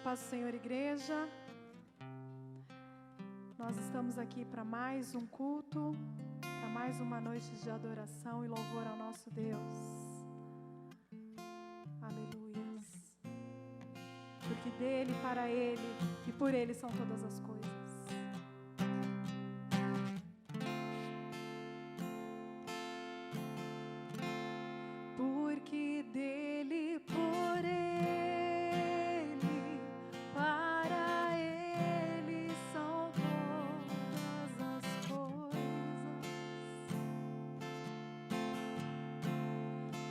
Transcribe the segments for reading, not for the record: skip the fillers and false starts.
paz do Senhor, igreja. Nós estamos aqui para mais um culto, para mais uma noite de adoração e louvor ao nosso Deus. Aleluias. Porque dele, para ele e por ele são todas as coisas. Porque dele, por ele, para ele são todas as coisas.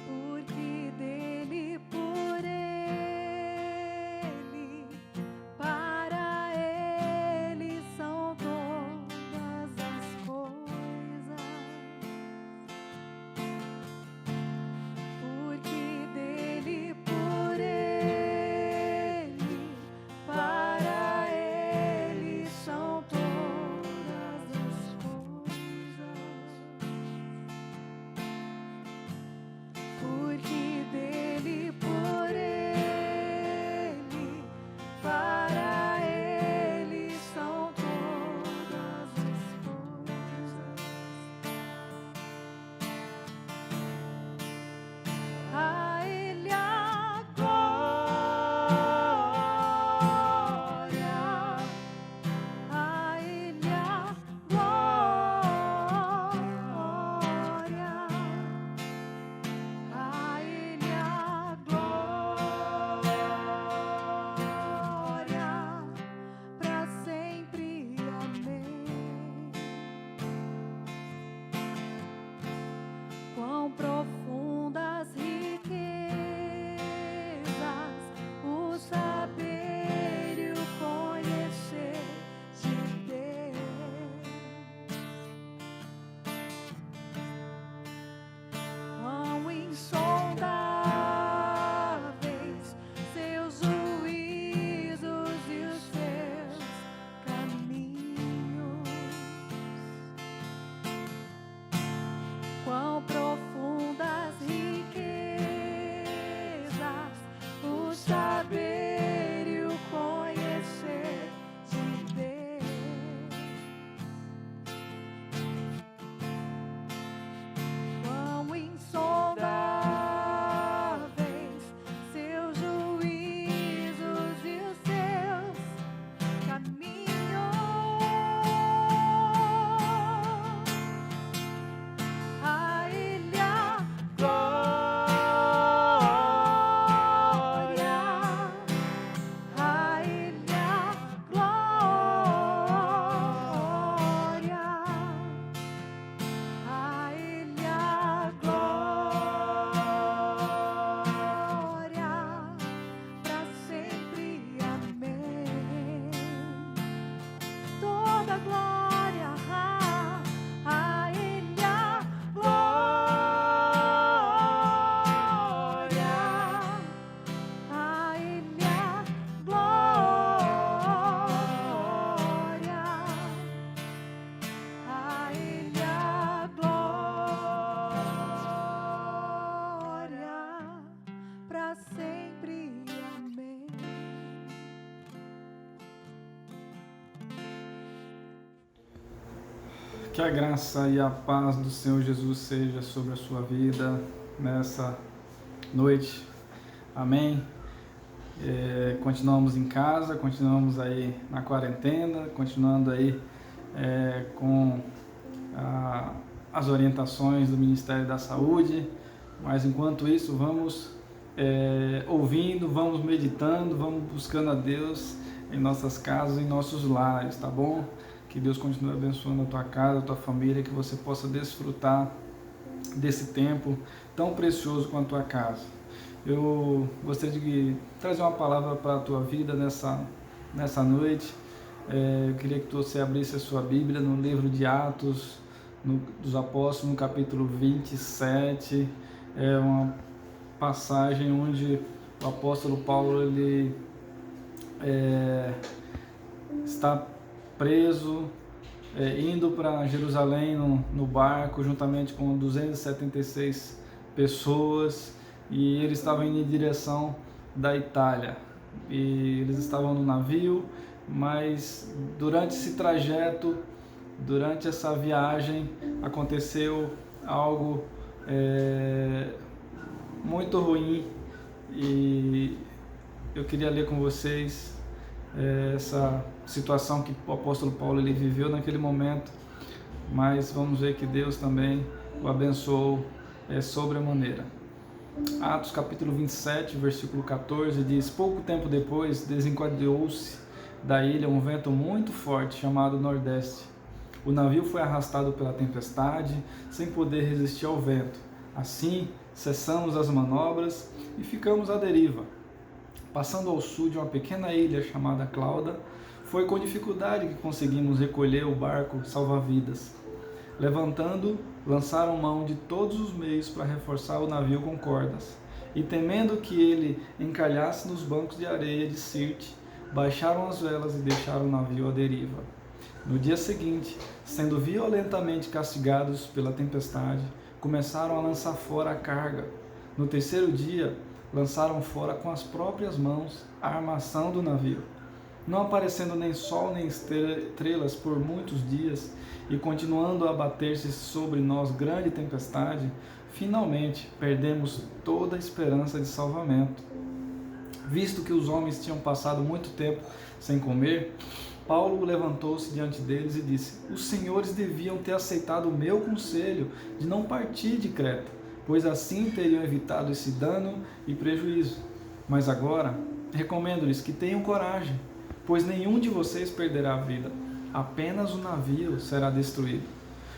Porque dele, por ele, para ele são todas as coisas. Porque dele, por ele, para ele são todas as coisas. Porque dele, por ele, para ele são todas as coisas. A ele a glória, a ele a glória, a ele a glória, para sempre. Amém. Quão profundas riquezas o saber e o conhecer de Deus. Quão insondáveis seus juízos e os seus caminhos. Quão profundas riquezas o saber e o conhecer de Deus. Quão insondáveis seus juízos e os seus caminhos. A ele a glória, a ele a glória, a ele a glória, para sempre. Amém. Toda glória a ele a glória, a ele a glória, a ele a glória, para sempre. Amém. Que a graça e a paz do Senhor Jesus seja sobre a sua vida nessa noite. Amém. Continuamos em casa, continuamos aí na quarentena, continuando aí com as orientações do Ministério da Saúde, mas enquanto isso vamos ouvindo, vamos meditando, vamos buscando a Deus em nossas casas, em nossos lares, tá bom? Que Deus continue abençoando a tua casa, a tua família, que você possa desfrutar desse tempo tão precioso com a tua casa. Eu gostaria de trazer uma palavra para a tua vida nessa noite. Eu queria que você abrisse a sua Bíblia no livro de Atos dos Apóstolos, no capítulo 27. É uma passagem onde o apóstolo Paulo ele está preso, indo para Jerusalém no barco, juntamente com 276 pessoas, e ele estava indo em direção da Itália. e eles estavam no navio, mas durante esse trajeto, durante essa viagem, aconteceu algo muito ruim, e eu queria ler com vocês essa situação que o apóstolo Paulo ele viveu naquele momento, mas vamos ver que Deus também o abençoou sobremaneira. Atos capítulo 27, versículo 14 diz: pouco tempo depois desencadeou-se da ilha um vento muito forte chamado Nordeste. O navio foi arrastado pela tempestade sem poder resistir ao vento. Assim, cessamos as manobras e ficamos à deriva. Passando ao sul de uma pequena ilha chamada Clauda, foi com dificuldade que conseguimos recolher o barco salva-vidas. Levantando, lançaram mão de todos os meios para reforçar o navio com cordas, e temendo que ele encalhasse nos bancos de areia de Sirte, baixaram as velas e deixaram o navio à deriva. No dia seguinte, sendo violentamente castigados pela tempestade, começaram a lançar fora a carga. No terceiro dia, lançaram fora com as próprias mãos a armação do navio. Não aparecendo nem sol nem estrelas por muitos dias, e continuando a abater-se sobre nós grande tempestade, finalmente perdemos toda a esperança de salvamento. Visto que os homens tinham passado muito tempo sem comer, Paulo levantou-se diante deles e disse: os senhores deviam ter aceitado o meu conselho de não partir de Creta, pois assim teriam evitado esse dano e prejuízo. Mas agora, recomendo-lhes que tenham coragem, pois nenhum de vocês perderá a vida, apenas o navio será destruído.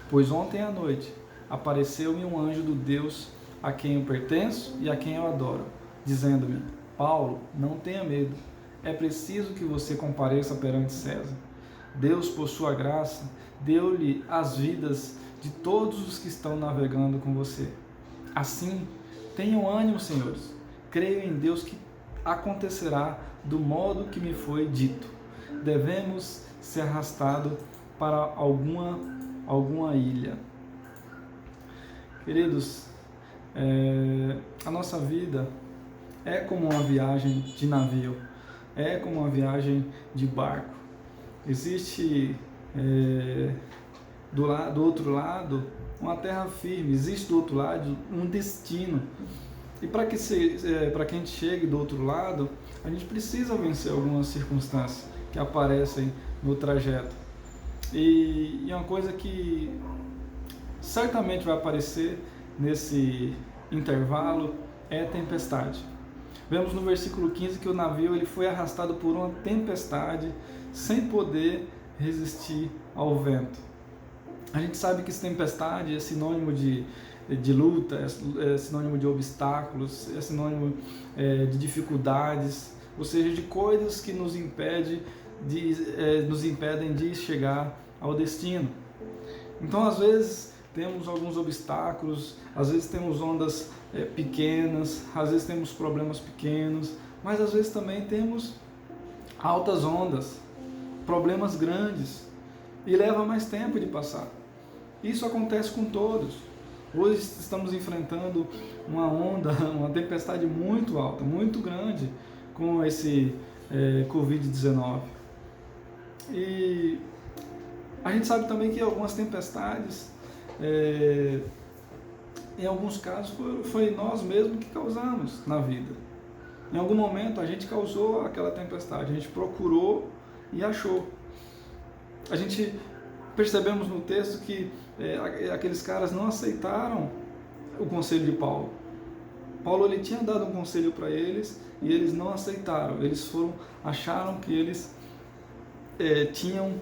Pois ontem à noite apareceu-me um anjo do Deus a quem eu pertenço e a quem eu adoro, dizendo-me: Paulo, não tenha medo, é preciso que você compareça perante César. Deus, por sua graça, deu-lhe as vidas de todos os que estão navegando com você. Assim, tenham ânimo, senhores. Creio em Deus que acontecerá do modo que me foi dito. Devemos ser arrastados para alguma ilha. Queridos, a nossa vida é como uma viagem de navio, é como uma viagem de barco. Existe do outro lado uma terra firme, existe do outro lado um destino. E para que a gente chegue do outro lado, a gente precisa vencer algumas circunstâncias que aparecem no trajeto. E uma coisa que certamente vai aparecer nesse intervalo é a tempestade. Vemos no versículo 15 que o navio ele foi arrastado por uma tempestade sem poder resistir ao vento. A gente sabe que essa tempestade é sinônimo de luta, é sinônimo de obstáculos, é sinônimo de dificuldades, ou seja, de coisas que nos impedem de chegar ao destino. Então, às vezes, temos alguns obstáculos, às vezes temos ondas pequenas, às vezes temos problemas pequenos, mas às vezes também temos altas ondas, problemas grandes, e leva mais tempo de passar. Isso acontece com todos. Hoje estamos enfrentando uma onda, uma tempestade muito alta, muito grande com esse Covid-19. E a gente sabe também que algumas tempestades, em alguns casos, foi nós mesmos que causamos na vida. Em algum momento a gente causou aquela tempestade, a gente procurou e achou. A gente percebemos no texto que aqueles caras não aceitaram o conselho de Paulo. Paulo ele tinha dado um conselho para eles e eles não aceitaram. Eles acharam que eles tinham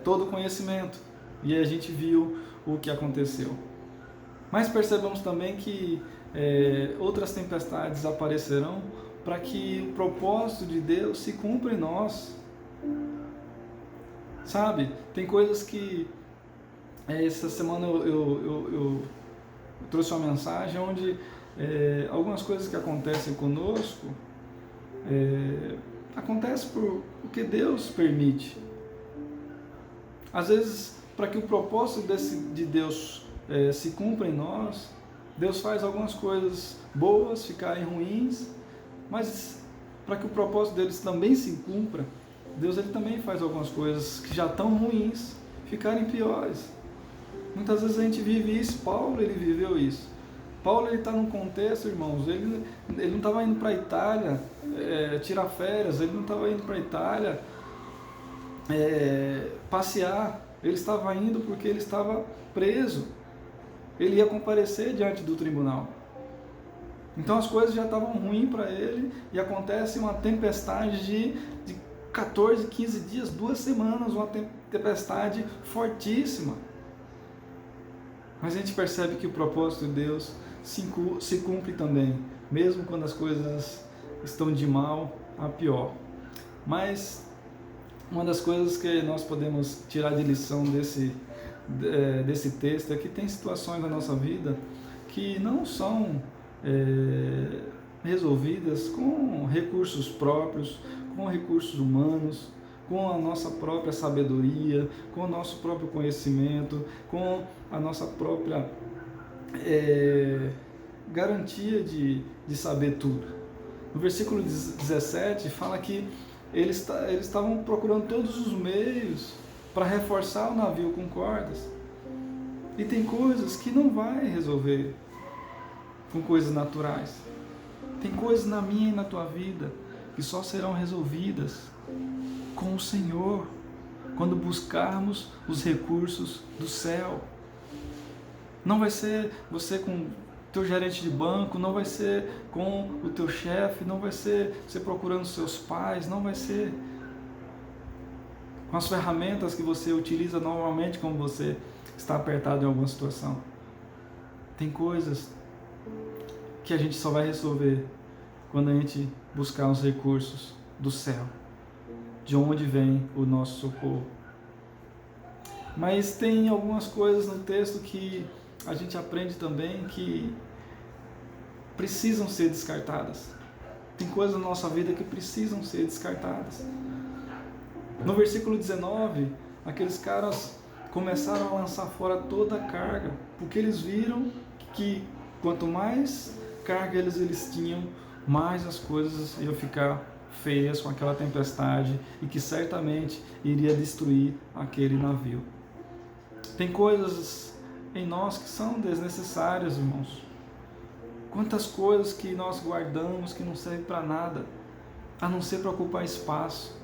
todo o conhecimento, e a gente viu o que aconteceu. Mas percebemos também que outras tempestades aparecerão para que o propósito de Deus se cumpra em nós. Sabe, tem coisas que essa semana eu trouxe uma mensagem onde algumas coisas que acontecem conosco acontecem porque Deus permite. Às vezes, para que o propósito de Deus se cumpra em nós, Deus faz algumas coisas boas ficarem ruins, mas para que o propósito deles também se cumpra, Deus ele também faz algumas coisas que já estão ruins ficarem piores. Muitas vezes a gente vive isso. Paulo ele viveu isso. Paulo ele está num contexto, irmãos, ele não estava indo para a Itália tirar férias, ele não estava indo para a Itália passear, ele estava indo porque ele estava preso, ele ia comparecer diante do tribunal. Então as coisas já estavam ruins para ele e acontece uma tempestade de 14, 15 dias, 2 semanas, uma tempestade fortíssima. Mas a gente percebe que o propósito de Deus se cumpre também, mesmo quando as coisas estão de mal a pior. Mas uma das coisas que nós podemos tirar de lição desse texto é que tem situações na nossa vida que não são resolvidas com recursos próprios, com recursos humanos, com a nossa própria sabedoria, com o nosso próprio conhecimento, com a nossa própria garantia de saber tudo. No versículo 17 fala que eles estavam procurando todos os meios para reforçar o navio com cordas. E tem coisas que não vai resolver com coisas naturais. Tem coisas na minha e na tua vida que só serão resolvidas com o Senhor, quando buscarmos os recursos do céu. Não vai ser você com o teu gerente de banco, não vai ser com o teu chefe, não vai ser você procurando seus pais, não vai ser com as ferramentas que você utiliza normalmente quando você está apertado em alguma situação. Tem coisas que a gente só vai resolver quando a gente buscar os recursos do céu, de onde vem o nosso socorro. Mas tem algumas coisas no texto que a gente aprende também que precisam ser descartadas. Tem coisas na nossa vida que precisam ser descartadas. No versículo 19, aqueles caras começaram a lançar fora toda a carga, porque eles viram que quanto mais carga eles tinham, mais as coisas iam ficar feias com aquela tempestade e que certamente iria destruir aquele navio. Tem coisas em nós que são desnecessárias, irmãos. Quantas coisas que nós guardamos que não servem para nada, a não ser para ocupar espaço.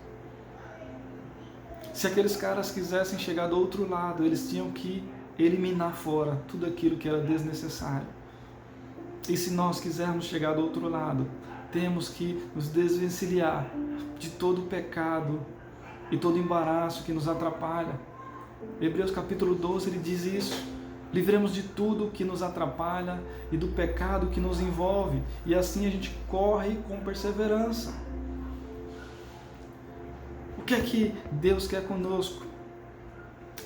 Se aqueles caras quisessem chegar do outro lado, eles tinham que eliminar fora tudo aquilo que era desnecessário. E se nós quisermos chegar do outro lado, temos que nos desvencilhar de todo o pecado e todo embaraço que nos atrapalha. Hebreus capítulo 12, ele diz isso. Livremos de tudo que nos atrapalha e do pecado que nos envolve, e assim a gente corre com perseverança. O que é que Deus quer conosco?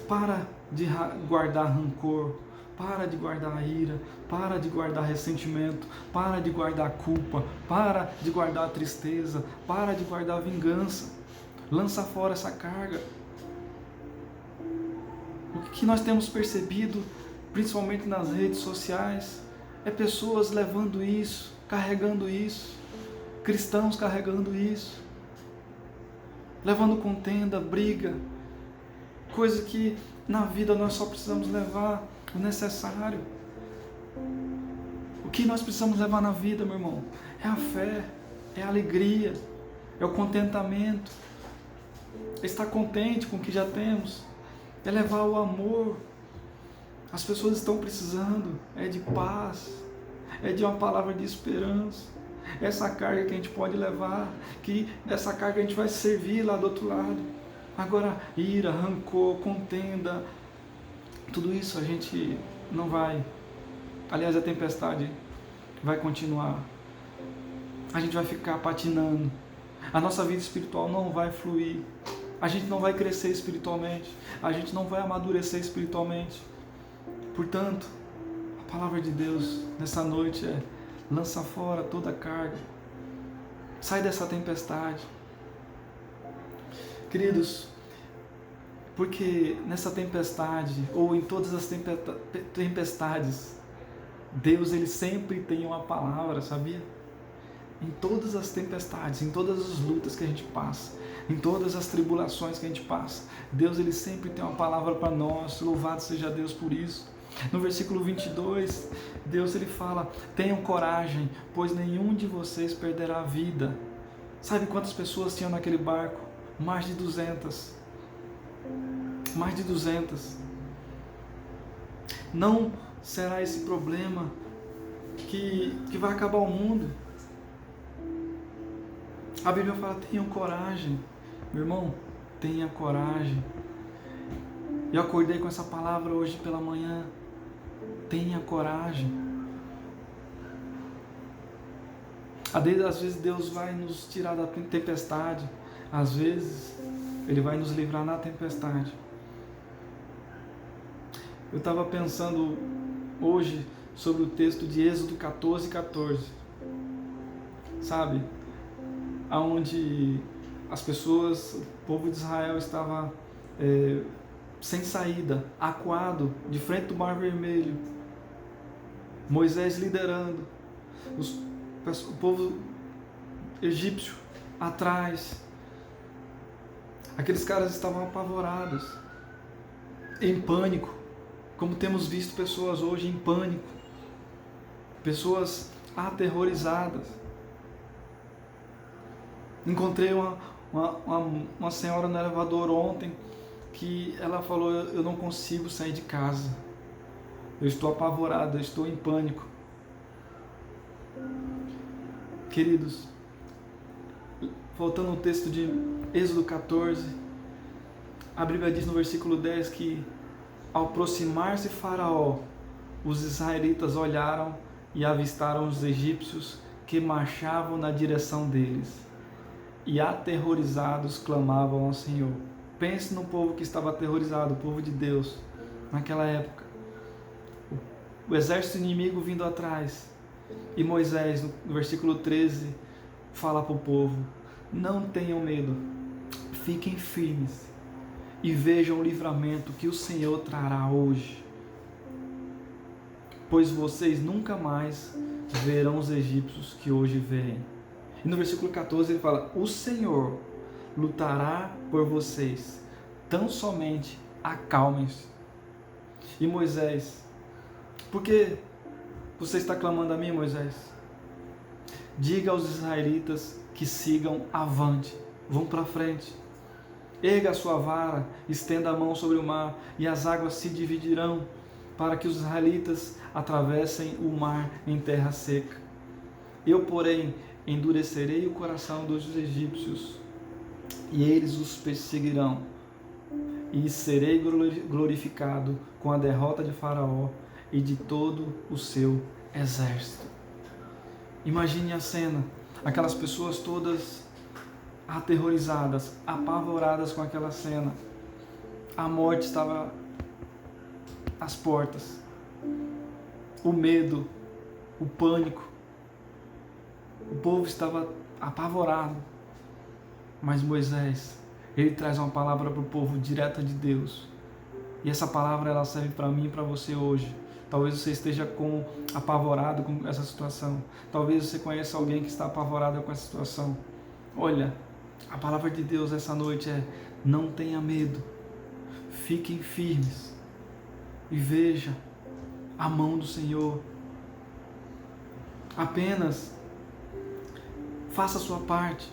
Para de guardar rancor, para de guardar ira, para de guardar ressentimento, para de guardar culpa, para de guardar tristeza, para de guardar vingança. Lança fora essa carga. O que nós temos percebido, principalmente nas redes sociais, é pessoas levando isso, carregando isso, cristãos carregando isso, levando contenda, briga, coisa que na vida nós só precisamos levar o necessário. O que nós precisamos levar na vida, meu irmão, é a fé, é a alegria, é o contentamento, é estar contente com o que já temos, é levar o amor. As pessoas estão precisando de paz, de uma palavra de esperança. Essa carga que a gente pode levar, que essa carga a gente vai servir lá do outro lado. Agora, ira, rancor, contenda, tudo isso a gente não vai. Aliás, a tempestade vai continuar. A gente vai ficar patinando. A nossa vida espiritual não vai fluir. A gente não vai crescer espiritualmente. A gente não vai amadurecer espiritualmente. Portanto, a palavra de Deus nessa noite lança fora toda a carga. Sai dessa tempestade. Queridos, porque nessa tempestade, ou em todas as tempestades, Deus ele sempre tem uma palavra, sabia? em todas as tempestades, em todas as lutas que a gente passa, em todas as tribulações que a gente passa, Deus ele sempre tem uma palavra para nós. Louvado seja Deus por isso. No versículo 22, Deus ele fala: tenham coragem, pois nenhum de vocês perderá a vida. Sabe quantas pessoas tinham naquele barco? Mais de 200. Mais de 200. Não será esse problema que vai acabar o mundo. A Bíblia fala: tenham coragem. Meu irmão, tenha coragem. Eu acordei com essa palavra hoje pela manhã. Tenha coragem. Às vezes Deus vai nos tirar da tempestade. Às vezes Ele vai nos livrar na tempestade. Eu estava pensando hoje sobre o texto de Êxodo 14:14. Sabe? Onde as pessoas, o povo de Israel estava sem saída, acuado, de frente do Mar Vermelho. Moisés liderando, o povo egípcio atrás. Aqueles caras estavam apavorados, em pânico, como temos visto pessoas hoje em pânico, pessoas aterrorizadas. Encontrei uma senhora no elevador ontem, que ela falou: eu não consigo sair de casa, eu estou apavorada, eu estou em pânico. Queridos, voltando ao texto de Êxodo 14, a Bíblia diz no versículo 10 que ao aproximar-se Faraó, os israelitas olharam e avistaram os egípcios que marchavam na direção deles, e aterrorizados clamavam ao Senhor. Pense no povo que estava aterrorizado, o povo de Deus, naquela época. O exército inimigo vindo atrás. E Moisés, no versículo 13, fala para o povo: não tenham medo, fiquem firmes e vejam o livramento que o Senhor trará hoje. Pois vocês nunca mais verão os egípcios que hoje veem. E no versículo 14 ele fala: o Senhor lutará por vocês, tão somente acalmem-se. E Moisés: por que você está clamando a mim, Moisés? Diga aos israelitas que sigam avante, vão para frente. Erga a sua vara, estenda a mão sobre o mar, e as águas se dividirão, para que os israelitas atravessem o mar em terra seca. Eu, porém, endurecerei o coração dos egípcios, e eles os perseguirão, e serei glorificado com a derrota de Faraó e de todo o seu exército. Imagine a cena, aquelas pessoas todas aterrorizadas, apavoradas com aquela cena. A morte estava às portas, o medo, o pânico, o povo estava apavorado. Mas Moisés, ele traz uma palavra para o povo direta de Deus, e essa palavra ela serve para mim e para você hoje. Talvez você esteja apavorado com essa situação. Talvez você conheça alguém que está apavorado com essa situação. Olha, a palavra de Deus essa noite é: não tenha medo. Fiquem firmes. E veja a mão do Senhor. Apenas faça a sua parte.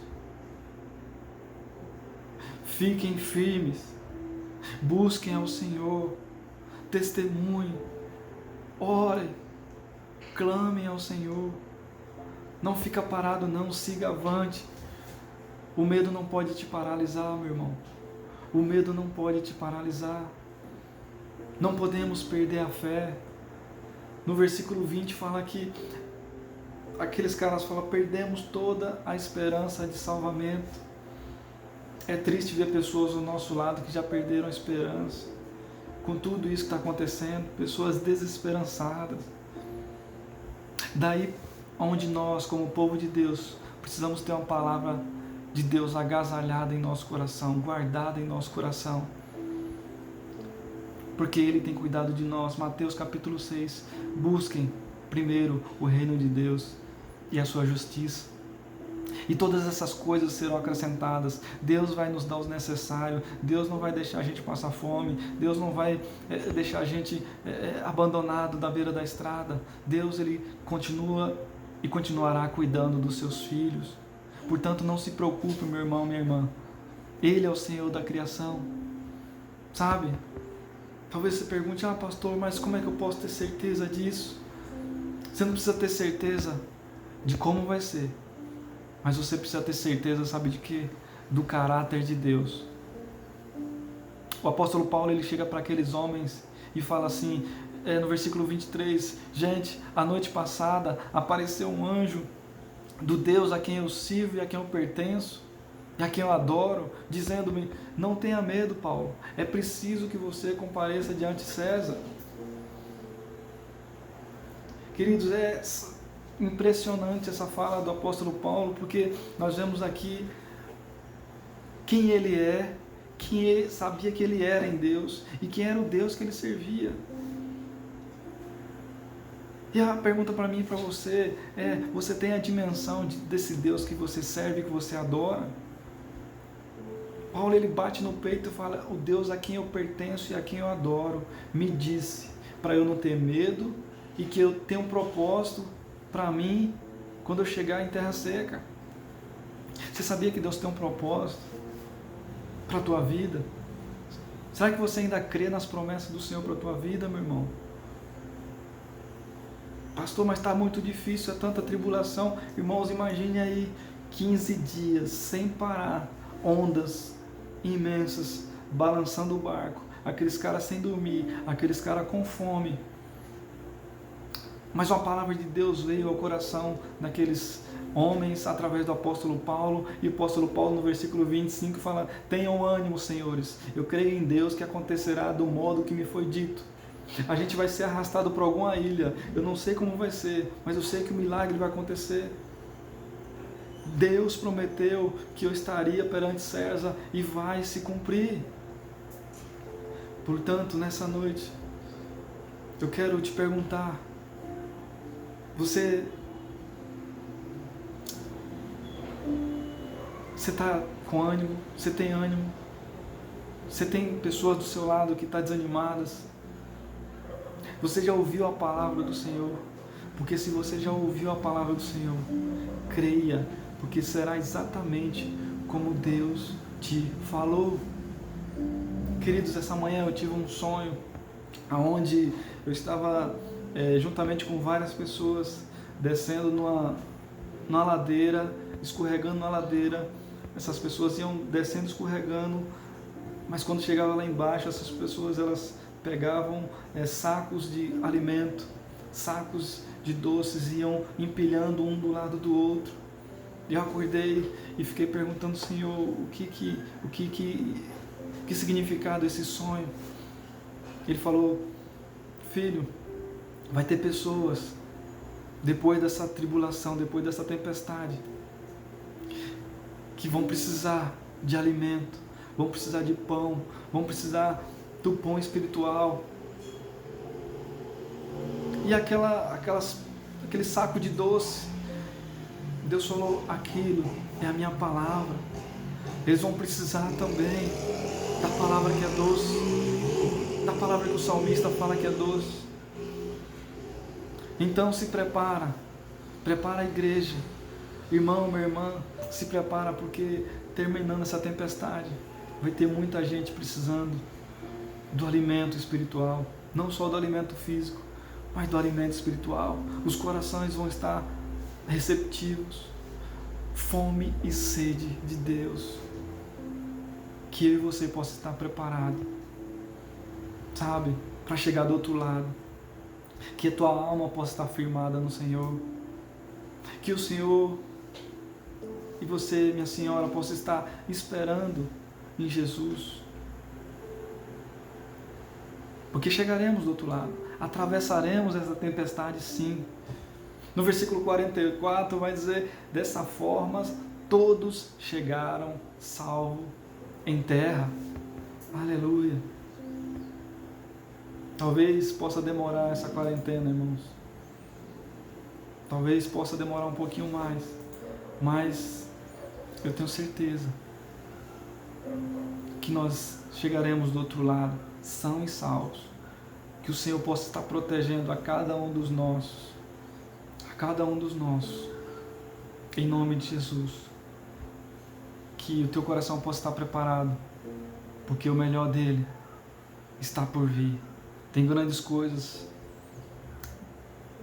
Fiquem firmes. Busquem ao Senhor. Testemunhem. Orem, clamem ao Senhor. Não fica parado não, siga avante. O medo não pode te paralisar, meu irmão. O medo não pode te paralisar. Não podemos perder a fé. No versículo 20 fala que aqueles caras falam: perdemos toda a esperança de salvamento. É triste ver pessoas ao nosso lado que já perderam a esperança. Com tudo isso que está acontecendo, pessoas desesperançadas. Daí onde nós, como povo de Deus, precisamos ter uma palavra de Deus agasalhada em nosso coração, guardada em nosso coração, porque Ele tem cuidado de nós. Mateus capítulo 6, busquem primeiro o reino de Deus e a sua justiça, E todas essas coisas serão acrescentadas. Deus vai nos dar os necessários. Deus não vai deixar a gente passar fome. Deus não vai deixar a gente abandonado da beira da estrada. Deus, Ele continua e continuará cuidando dos seus filhos. Portanto, não se preocupe, meu irmão, minha irmã. Ele é o Senhor da criação. Sabe? Talvez você pergunte, pastor, mas como é que eu posso ter certeza disso? Você não precisa ter certeza de como vai ser. Mas você precisa ter certeza, sabe de quê? Do caráter de Deus. O apóstolo Paulo, ele chega para aqueles homens e fala assim, no versículo 23, gente, a noite passada apareceu um anjo do Deus a quem eu sirvo e a quem eu pertenço, e a quem eu adoro, dizendo-me, não tenha medo, Paulo, é preciso que você compareça diante de César. Queridos, é impressionante essa fala do apóstolo Paulo, porque nós vemos aqui quem ele é, quem ele sabia que ele era em Deus e quem era o Deus que ele servia. E a pergunta para mim e para você é, você tem a dimensão desse Deus que você serve, que você adora? Paulo, ele bate no peito e fala, o Deus a quem eu pertenço e a quem eu adoro me disse para eu não ter medo e que eu tenho um propósito para mim quando eu chegar em terra seca. Você sabia que Deus tem um propósito para a tua vida? Será que você ainda crê nas promessas do Senhor para a tua vida, meu irmão? Pastor, mas está muito difícil, é tanta tribulação. Irmãos, imagine aí 15 dias sem parar, ondas imensas, balançando o barco, aqueles caras sem dormir, aqueles caras com fome. Mas uma palavra de Deus veio ao coração daqueles homens através do apóstolo Paulo, e o apóstolo Paulo no versículo 25 fala, tenham ânimo, senhores, eu creio em Deus que acontecerá do modo que me foi dito. A gente vai ser arrastado para alguma ilha, eu não sei como vai ser, mas eu sei que o milagre vai acontecer. Deus prometeu que eu estaria perante César e vai se cumprir. Portanto, nessa noite, eu quero te perguntar, você está com ânimo? Você tem ânimo? Você tem pessoas do seu lado que estão desanimadas? Você já ouviu a palavra do Senhor? Porque se você já ouviu a palavra do Senhor, creia, porque será exatamente como Deus te falou. Queridos, essa manhã eu tive um sonho onde eu estava juntamente com várias pessoas descendo numa ladeira, escorregando na ladeira. Essas pessoas iam descendo, escorregando, mas quando chegava lá embaixo, essas pessoas elas pegavam sacos de alimento, sacos de doces, iam empilhando um do lado do outro. E eu acordei e fiquei perguntando, Senhor, o que significado esse sonho? Ele falou, filho, vai ter pessoas depois dessa tribulação, depois dessa tempestade, que vão precisar de alimento, vão precisar de pão, vão precisar do pão espiritual. E aquele saco de doce, Deus falou, aquilo é a minha palavra. Eles vão precisar também da palavra que é doce, da palavra que o salmista fala que é doce. Então se prepara a igreja, irmão, minha irmã, se prepara, porque terminando essa tempestade, vai ter muita gente precisando do alimento espiritual, não só do alimento físico, mas do alimento espiritual. Os corações vão estar receptivos, fome e sede de Deus, que eu e você possa estar preparado, sabe, para chegar do outro lado, que a tua alma possa estar firmada no Senhor, que o Senhor e você, minha senhora, possa estar esperando em Jesus, porque chegaremos do outro lado, atravessaremos essa tempestade, sim. No versículo 44 vai dizer, dessa forma todos chegaram salvos em terra. Aleluia. Talvez possa demorar essa quarentena, irmãos. Talvez possa demorar um pouquinho mais. Mas eu tenho certeza que nós chegaremos do outro lado, são e salvos. Que o Senhor possa estar protegendo a cada um dos nossos, em nome de Jesus. Que o teu coração possa estar preparado, porque o melhor dele está por vir. Tem grandes coisas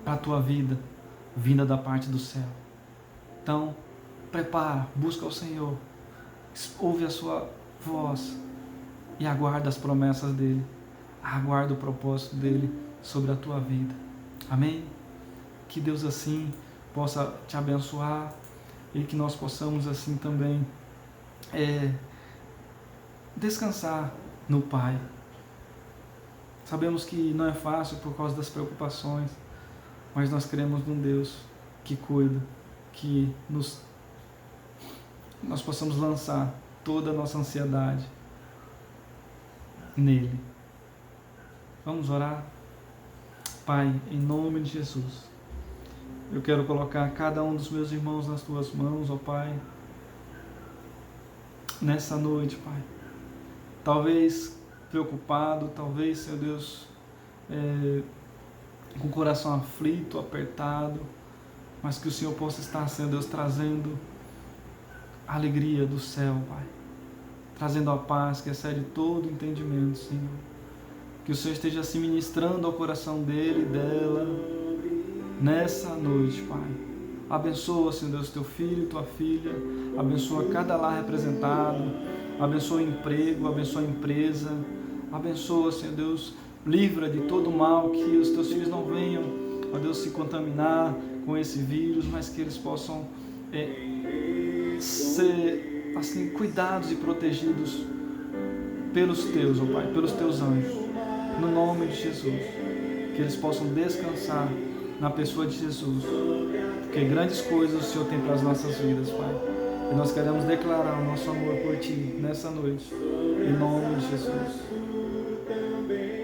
para a tua vida, vinda da parte do céu. Então, prepara, busca o Senhor, ouve a sua voz e aguarda as promessas dele, aguarda o propósito dele sobre a tua vida. Amém? Que Deus assim possa te abençoar e que nós possamos assim também descansar no Pai. Sabemos que não é fácil por causa das preocupações, mas nós cremos num Deus que cuida, que nós possamos lançar toda a nossa ansiedade nele. Vamos orar? Pai, em nome de Jesus, eu quero colocar cada um dos meus irmãos nas tuas mãos, ó Pai, nessa noite, Pai. Talvez preocupado, talvez, Senhor Deus, com o coração aflito, apertado, mas que o Senhor possa estar, Senhor Deus, trazendo a alegria do céu, Pai, trazendo a paz que excede todo entendimento, Senhor. Que o Senhor esteja se ministrando ao coração dele e dela nessa noite, Pai. Abençoa, Senhor Deus, teu filho e tua filha, abençoa cada lar representado, abençoa o emprego, abençoa a empresa, abençoa, Senhor Deus, livra de todo mal, que os teus filhos não venham, ó Deus, se contaminar com esse vírus, mas que eles possam ser assim, cuidados e protegidos pelos teus, ó Pai, pelos teus anjos, no nome de Jesus, que eles possam descansar na pessoa de Jesus, porque grandes coisas o Senhor tem para as nossas vidas, Pai, e nós queremos declarar o nosso amor por Ti nessa noite, em nome de Jesus,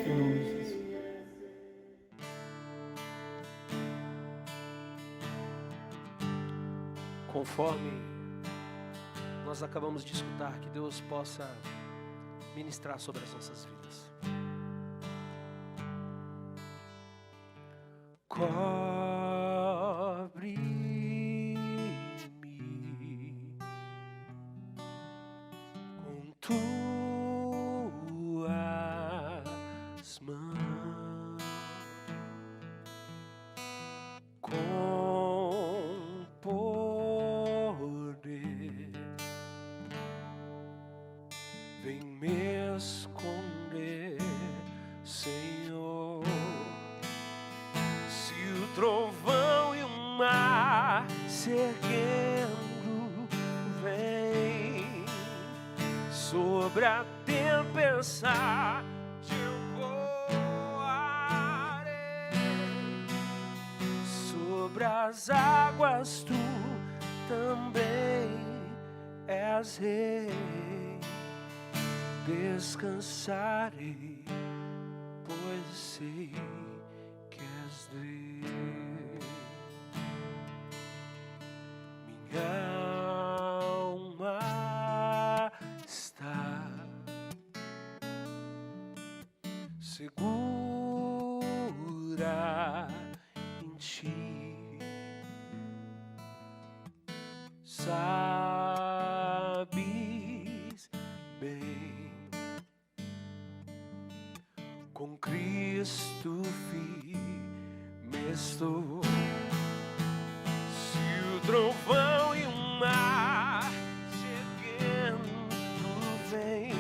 em nome de Jesus. Conforme nós acabamos de escutar, que Deus possa ministrar sobre as nossas vidas. Cobre-me com tuas mãos, com poder, vem me esconder, Senhor. Se o trovão e o mar se erguendo vem sobre a tempestade, eu voarei sobre as águas. Tu também és rei. Descansarei, pois sei que és Deus. Minha alma está segura em Ti. Sabes bem, com Cristo firme estou. Se o trovão e o mar se erguendo vem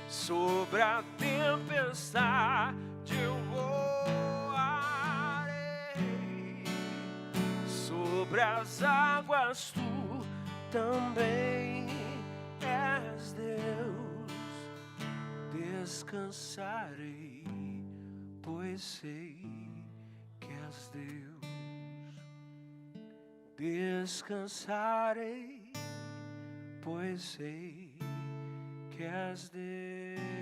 sobre a tempestade, eu voarei sobre as águas. Tu também és Deus. Descansarei, pois sei que és Deus. Descansarei, pois sei que és Deus.